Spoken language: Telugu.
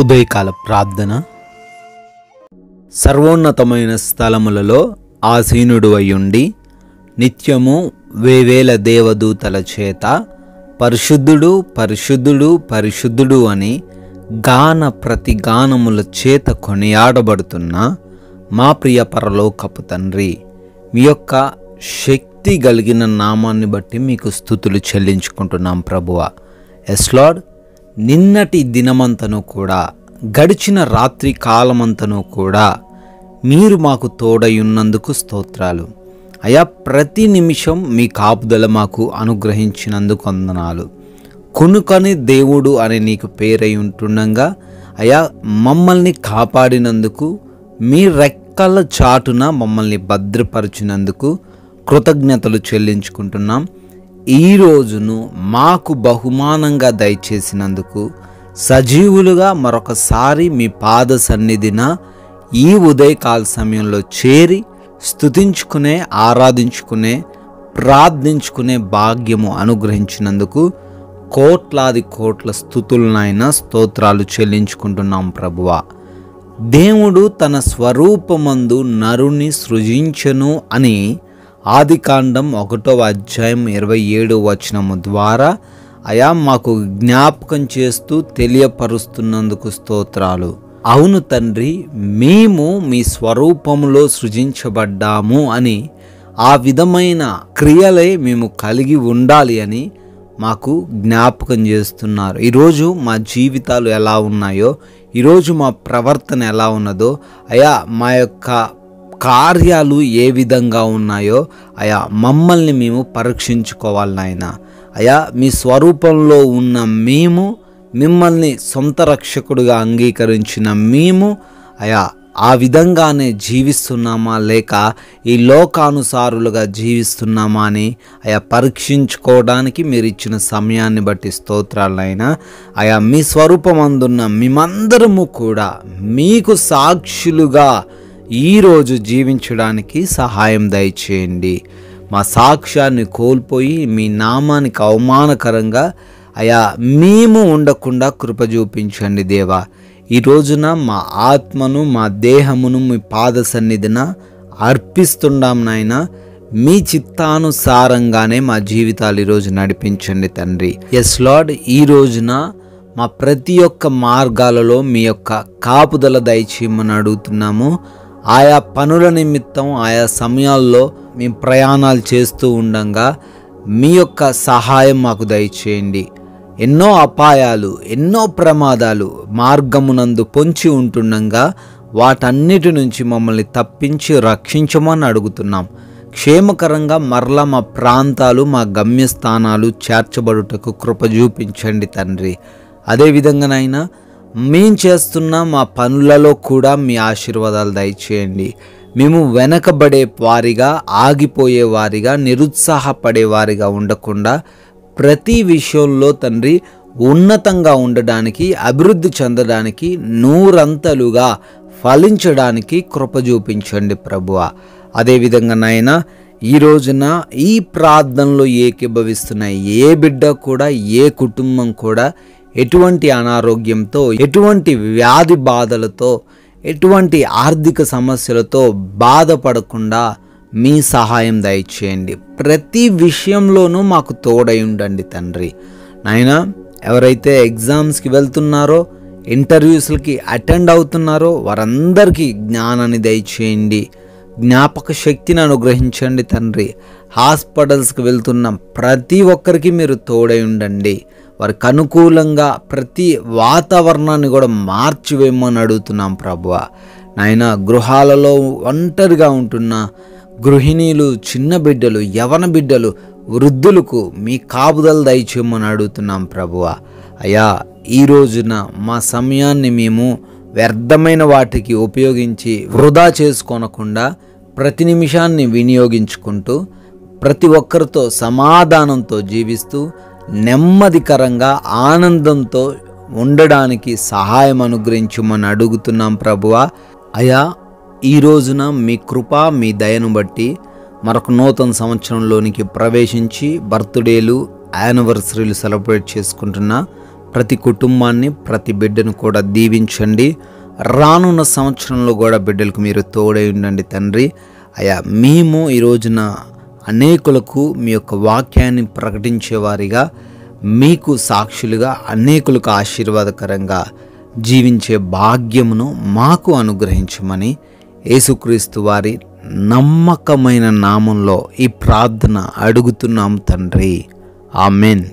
ఉదయకాల ప్రార్థన. సర్వోన్నతమైన స్థలములలో ఆసీనుడు అయ్యుండి నిత్యము వేవేల దేవదూతల చేత పరిశుద్ధుడు పరిశుద్ధుడు పరిశుద్ధుడు అని గాన ప్రతిగానముల చేత కొనియాడబడుతున్న మా ప్రియ పరలోకపు తండ్రి, మీ యొక్క శక్తి కలిగిన నామాన్ని బట్టి మీకు స్తుతులు చెల్లించుకుంటున్నాం ప్రభువా. ఎస్ లార్డ్, నిన్నటి దినమంతను కూడా, గడిచిన రాత్రి కాలమంతను కూడా మీరు మాకు తోడయున్నందుకు స్తోత్రాలు అయా. ప్రతి నిమిషం మీ కాపుదల మాకు అనుగ్రహించినందుకు వందనాలు. కొనుకొని దేవుడు అని నీకు పేరై ఉంటుండగా అయా, మమ్మల్ని కాపాడినందుకు, మీ రెక్కల చాటున మమ్మల్ని భద్రపరిచినందుకు కృతజ్ఞతలు చెల్లించుకుంటున్నాం. ఈ రోజును మాకు బహుమానంగా దయచేసినందుకు, సజీవులుగా మరొకసారి మీ పాద సన్నిధిన ఈ ఉదయకాల సమయంలో చేరి స్తుతించుకునే, ఆరాధించుకునే, ప్రార్థించుకునే భాగ్యము అనుగ్రహించినందుకు కోట్లాది కోట్ల స్తుతులనైనా స్తోత్రాలు చెల్లించుకుంటున్నాం ప్రభువా. దేవుడు తన స్వరూపమందు నరుని సృజించెను అని ఆదికాండం 1వ అధ్యాయం 27వ వచనము ద్వారా అయా మాకు జ్ఞాపకం చేస్తూ తెలియపరుస్తున్నందుకు స్తోత్రాలు. అవును తండ్రి, మేము మీ స్వరూపములో సృజించబడ్డాము అని, ఆ విధమైన క్రియలే మేము కలిగి ఉండాలి అని మాకు జ్ఞాపకం చేస్తున్నారు. ఈరోజు మా జీవితాలు ఎలా ఉన్నాయో, ఈరోజు మా ప్రవర్తన ఎలా ఉన్నదో అయా, మా యొక్క కార్యాలు ఏ విధంగా ఉన్నాయో అయా, మమ్మల్ని మేము పరీక్షించుకోవాలి నాయన. అయా, మీ స్వరూపంలో ఉన్న మేము, మిమ్మల్ని సొంత రక్షకుడిగా అంగీకరించిన మేము అయా, ఆ విధంగానే జీవిస్తున్నామా లేక ఈ లోకానుసారులుగా జీవిస్తున్నామా అని అయా పరీక్షించుకోవడానికి మీరు ఇచ్చిన సమయాన్ని బట్టి స్తోత్రాలైనా. అయా, మీ స్వరూపమందున్న మేమందరము కూడా మీకు సాక్షులుగా ఈరోజు జీవించడానికి సహాయం దయచేయండి. మా సాక్ష్యాన్ని కోల్పోయి మీ నామానికి అవమానకరంగా అయా మేము ఉండకుండా కృప చూపించండి దేవా. ఈ రోజున మా ఆత్మను, మా దేహమును మీ పాద సన్నిధిన అర్పిస్తున్నాం నాయన. మీ చిత్తానుసారంగానే మా జీవితాలు ఈరోజు నడిపించండి తండ్రి. ఎస్ లార్డ్, ఈ రోజున మా ప్రతి ఒక్క మార్గాలలో మీ యొక్క కాపుదల దయచేయమని అడుగుతున్నాము. ఆయా పనుల నిమిత్తం ఆయా సమయాల్లో మేము ప్రయాణాలు చేస్తూ ఉండగా మీ యొక్క సహాయం మాకు దయచేయండి. ఎన్నో అపాయాలు, ఎన్నో ప్రమాదాలు మార్గమునందు పొంచి ఉంటుండగా వాటన్నిటి నుంచి మమ్మల్ని తప్పించి రక్షించమని అడుగుతున్నాం. క్షేమకరంగా మరలా మా ప్రాంతాలు, మా గమ్యస్థానాలు చేర్చబడుటకు కృప చూపించండి తండ్రి. అదేవిధంగానైనా మేము చేస్తున్న మా పనులలో కూడా మీ ఆశీర్వాదాలు దయచేయండి. మేము వెనకబడే వారిగా, ఆగిపోయే వారిగా, నిరుత్సాహపడే వారిగా ఉండకుండా ప్రతి విషయంలో తండ్రి ఉన్నతంగా ఉండడానికి, అభివృద్ధి చెందడానికి, నూరంతలుగా ఫలించడానికి కృప చూపించండి ప్రభువా. అదేవిధంగా నాయనా, ఈ రోజున ఈ ప్రార్థనలో ఏకీభవిస్తున్న ఏ బిడ్డ కూడా, ఏ కుటుంబం కూడా ఎటువంటి అనారోగ్యంతో, ఎటువంటి వ్యాధి బాధలతో, ఎటువంటి ఆర్థిక సమస్యలతో బాధపడకుండా మీ సహాయం దయచేయండి. ప్రతి విషయంలోనూ మాకు తోడై ఉండండి తండ్రి. నాయనా, ఎవరైతే ఎగ్జామ్స్కి వెళ్తున్నారో, ఇంటర్వ్యూస్లకి అటెండ్ అవుతున్నారో వారందరికీ జ్ఞానాన్ని దయచేయండి, జ్ఞాపక శక్తిని అనుగ్రహించండి తండ్రి. హాస్పిటల్స్కి వెళ్తున్న ప్రతి ఒక్కరికి మీరు తోడై ఉండండి. వారికి అనుకూలంగా ప్రతి వాతావరణాన్ని కూడా మార్చివేయమని అడుగుతున్నాం ప్రభువా. నాయన, గృహాలలో ఒంటరిగా ఉంటున్న గృహిణీలు, చిన్న బిడ్డలు, యవన బిడ్డలు, వృద్ధులకు మీ కాపుదల దయచేయమని అడుగుతున్నాం ప్రభువా. అయ్యా, ఈ రోజున మా సమయాన్ని మేము వ్యర్థమైన వాటికి ఉపయోగించి వృధా చేసుకోనకుండా ప్రతి నిమిషాన్ని వినియోగించుకుంటూ ప్రతి ఒక్కరితో సమాధానంతో జీవిస్తూ నెమ్మదికరంగా ఆనందంతో ఉండడానికి సహాయం అనుగ్రహించమని అడుగుతున్నాం ప్రభువా. అయా, ఈ రోజున మీ కృప, మీ దయను బట్టి మరొక నూతన సంవత్సరంలోనికి ప్రవేశించి బర్త్డేలు, యానివర్సరీలు సెలబ్రేట్ చేసుకుంటున్న ప్రతి కుటుంబాన్ని, ప్రతి బిడ్డను కూడా దీవించండి. రానున్న సంవత్సరంలో కూడా బిడ్డలకు మీరు తోడై ఉండండి తండ్రి. అయ్యా, మేము ఈ రోజున అనేకులకు మీ యొక్క వాక్యాన్ని ప్రకటించేవారిగా, మీకు సాక్షులుగా, అనేకులకు ఆశీర్వాదకరంగా జీవించే భాగ్యమును మాకు అనుగ్రహించమని యేసుక్రీస్తు వారి నమ్మకమైన నామంలో ఈ ప్రార్థన అడుగుతున్నాం తండ్రి. ఆమెన్.